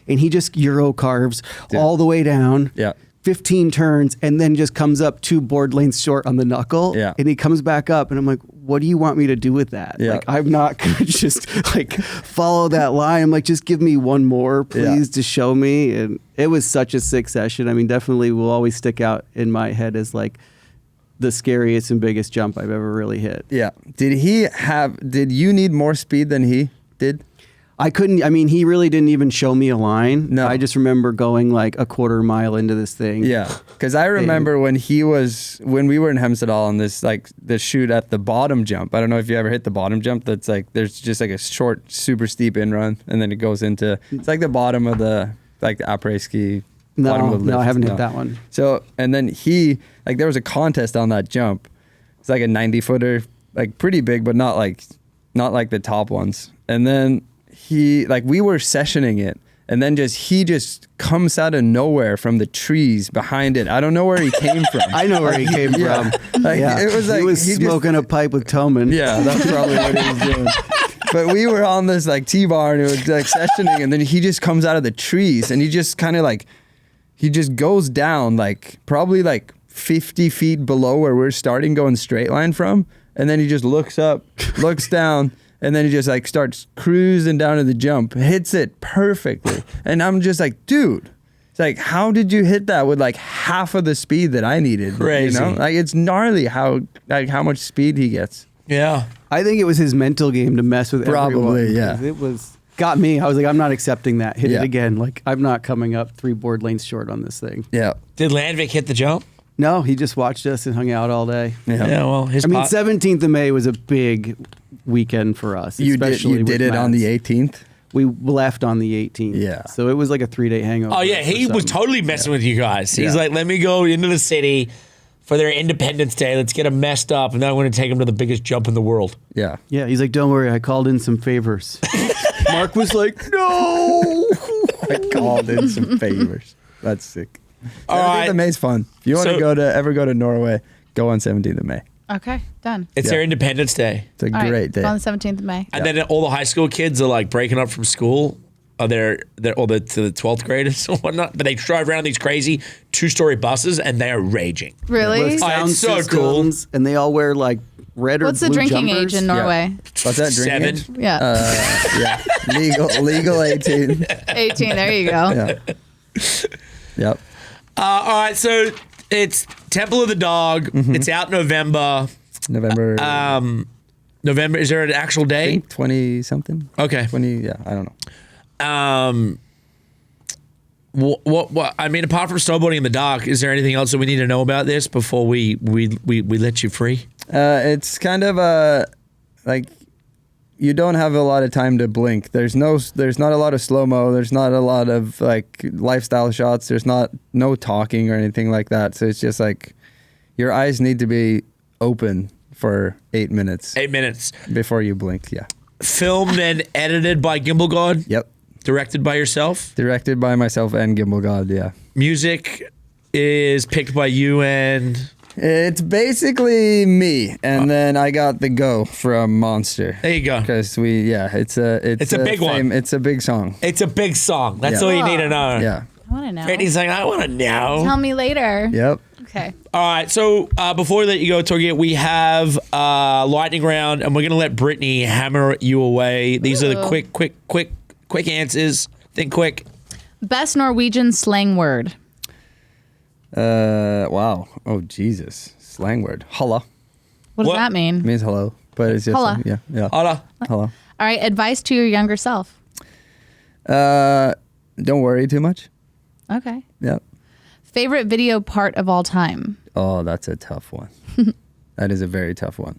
And he just Euro carves all the way down. Yeah. 15 turns and then just comes up 2 board lengths short on the knuckle. Yeah. And he comes back up and I'm like, what do you want me to do with that? Yeah. Like, I'm not going to just like follow that line. I'm like, just give me one more, please, to show me. And it was such a sick session. I mean, definitely will always stick out in my head as like the scariest and biggest jump I've ever really hit. Yeah. Did you need more speed than he did? I couldn't, I mean, he really didn't even show me a line. No. I just remember going like a quarter mile into this thing. Yeah. Because I remember when we were in Hemsedal on this, like the shoot at the bottom jump. I don't know if you ever hit the bottom jump. That's like, there's just like a short, super steep in run. And then it goes into, it's like the bottom of the après ski. bottom of the No, I lift. haven't hit that one. So, and then there was a contest on that jump. It's like a 90 footer, like pretty big, but not like the top ones. And then we were sessioning it And then he just comes out of nowhere from the trees behind it. I don't know where he came from. I know where he came from. Like, Yeah. it was like he was smoking a pipe with Toman. Yeah, that's probably what he was doing. But we were on this like T-bar and it was like sessioning, and then he just comes out of the trees and he just kind of like, he just goes down like probably like 50 feet below where we're starting, going straight line from. And then he just looks up, looks down, and then he just like starts cruising down to the jump, hits it perfectly. And I'm just like, dude, it's like, how did you hit that with like half of the speed that I needed? Crazy. You know, like it's gnarly how much speed he gets. Yeah. I think it was his mental game to mess with Probably, everyone. yeah. It was got me. I was like, I'm not accepting that. Hit Yeah. it again. Like, I'm not coming up 3 board lengths short on this thing. Yeah. Did Landvik hit the jump? No, he just watched us and hung out all day. Yeah. Well, his I mean, pot- 17th of May was a big weekend for us. You did especially with it on the Matt's. 18th? We left on the 18th. Yeah. So it was like a 3-day hangover. Oh yeah, he or was something. totally messing with you guys. He's Yeah. like, let me go into the city for their Independence Day. Let's get them messed up, and then I'm going to take them to the biggest jump in the world. Yeah. Yeah, he's like, don't worry, I called in some favors. Mark was like, no. I called in some favors. That's sick. All 17th right. of May's fun. If you want So- to ever go to Norway, go on 17th of May. Okay, done. It's Yeah. their Independence Day, It's a All right, great day. On the 17th of May. and then all the high school kids are like breaking up from school. They're all to the 12th graders or whatnot, but they drive around these crazy 2-story buses, and they are raging. Really? With Oh, sound it's so cool. systems, and they all wear like red or What's the blue drinking jumpers. age in Norway? What's that, drinking 7. age? Yeah. Yeah. Legal 18. 18. There you go. Yeah. Yep. All right, so it's Temple of the Dog. It's out November. November November. Is there an actual I day? think 20 something. Okay. 20, yeah, I don't know. What? I mean, apart from snowboarding in the dark, is there anything else that we need to know about this before we let you free? It's kind of like you don't have a lot of time to blink. There's not a lot of slow-mo. There's not a lot of like lifestyle shots. There's no talking or anything like that. So it's just like your eyes need to be open for 8 minutes 8 minutes. before you blink. Yeah. Filmed and edited by Gimbal God. Yep. Directed by yourself. Directed by myself and Gimbal God. Yeah. Music is picked by you and. It's basically me, and then I got the go from Monster. There you go. Because it's a big one. It's a big song. It's a big song. That's Yeah. all you need to know. Yeah. I want to know. Brittney's like, I want to know. Tell me later. Yep. Okay. All right, so before we let you go, Torgeir, we have lightning round, and we're gonna let Brittney hammer you away. These are the Ooh. quick answers. Think quick. Best Norwegian slang word. Wow. Oh Jesus. Slang word. Holla. What does What? that mean? Means hello, but it's just Holla. yeah. Hola. Hello. All right. Advice to your younger self. Don't worry too much. Okay. Yep. Favorite video part of all time. Oh, that's a tough one. That is a very tough one.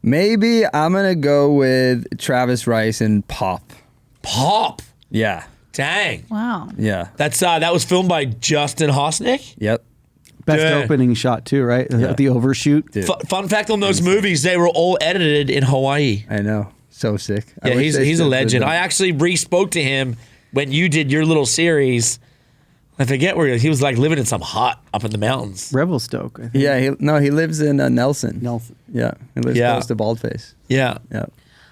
Maybe I'm gonna go with Travis Rice and Pop. Pop. Yeah. Dang. Wow. Yeah. That's that was filmed by Justin Hosnick. Yep. Best Yeah. opening shot too, right? Yeah. The overshoot. Dude. Fun fact on those movies, they were all edited in Hawaii. I know. So sick. I Yeah, wish they he's a still did legend. that. I actually re-spoke to him when you did your little series. I forget where he was like living in some hut up in the mountains. Revelstoke, I think. Yeah. He lives in Nelson. Nelson. Yeah. He lives Yeah. close to Baldface. Yeah. Yeah.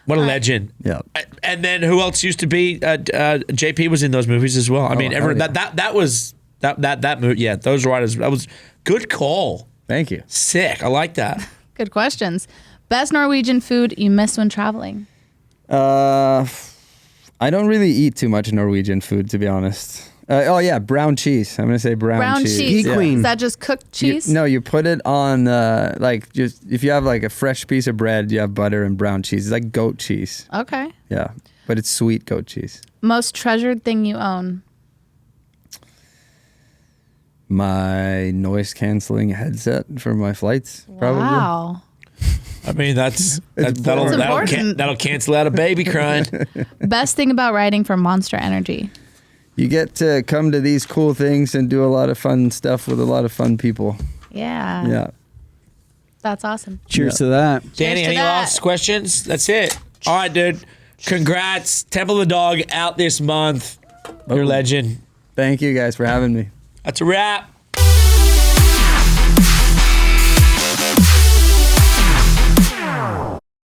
What a legend. Yeah. And then who else used to be? JP was in those movies as well. I mean, hell everyone, yeah. that was that movie. Yeah, those writers. That was good call. Thank you. Sick. I like that. Good questions. Best Norwegian food you miss when traveling. I don't really eat too much Norwegian food, to be honest. Oh yeah, brown cheese. I'm gonna say brown cheese. cheese. Yeah. Queen. Is that just cooked cheese? You put it on like just if you have like a fresh piece of bread, you have butter and brown cheese. It's like goat cheese. Okay. Yeah, but it's sweet goat cheese. Most treasured thing you own. My noise canceling headset for my flights, probably. Wow. I mean, that'll important. that'll cancel out a baby crying. Best thing about writing for Monster Energy. You get to come to these cool things and do a lot of fun stuff with a lot of fun people. Yeah. Yeah. That's awesome. Cheers to that. Danny, to any that. last questions? That's it. All right, dude. Congrats. Temple of the Dog out this month. You're a legend. Thank you guys for having me. That's a wrap.